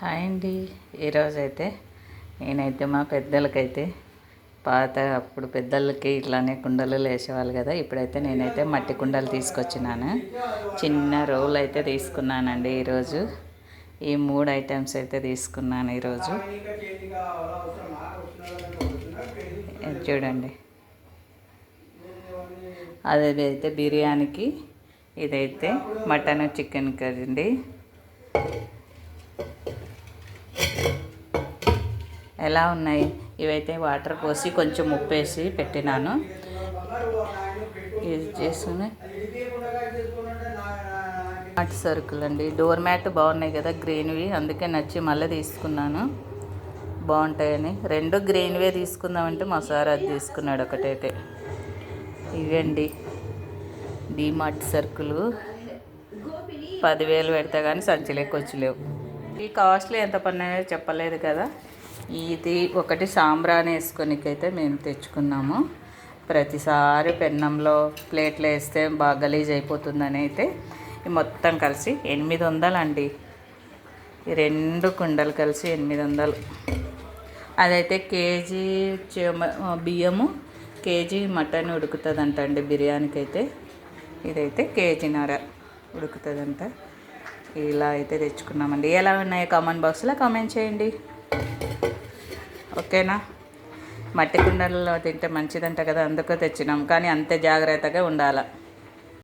Hi అండి. ఈరోజైతే నేనైతే మా పెద్దలకైతే అప్పుడు పెద్దలకి ఇట్లానే కుండలు వేసేవాళ్ళు కదా. ఇప్పుడైతే నేనైతే మట్టి కుండలు తీసుకొచ్చినాను. చిన్న రోల్ అయితే తీసుకున్నానండి ఈరోజు. ఈ 3 ఐటమ్స్ అయితే తీసుకున్నాను ఈరోజు. చూడండి, అదైతే బిర్యానీకి, ఇదైతే మటన్ చికెన్ కదండి. ఎలా ఉన్నాయి ఇవైతే వాటర్ పోసి కొంచెం ఉప్పేసి పెట్టినాను. ఇది చేసుకుని మ్యాట్ సరుకులు అండి. డోర్ మ్యాట్ బాగున్నాయి కదా గ్రీన్వి, అందుకే నచ్చి మళ్ళీ తీసుకున్నాను. బాగుంటాయని 2 గ్రీన్వే తీసుకుందామంటే మా సార్ అది తీసుకున్నాడు ఒకటైతే. ఇవండి డీమార్ట్ సరుకులు. 10,000 పెడతా కానీ సంచిలోకి వచ్చలేవు. ఈ కాస్ట్లీ ఎంత పన్నాయో చెప్పలేదు కదా. ఇది ఒకటి సాంబ్రాణి వేసుకొనికైతే మేము తెచ్చుకున్నాము. ప్రతిసారి పెన్నంలో ప్లేట్లు వేస్తే బాగా గలీజ్ అయిపోతుందని అయితే మొత్తం కలిసి 800 అండి. ఈ 2 కుండలు కలిసి 800. అదైతే కేజీ బియ్యము, కేజీ మటన్ ఉడుకుతుందంట అండి బిర్యానీకి అయితే. ఇదైతే కేజీన్నర ఉడుకుతుందంట. ఇలా అయితే తెచ్చుకున్నామండి. ఎలా ఉన్నాయో కామెంట్ బాక్స్లో కామెంట్ చేయండి. ఓకేనా. మట్టి కుండలలో తింటే మంచిదంట కదా, అందుకు తెచ్చినాం. కానీ అంతే జాగ్రత్తగా ఉండాలి.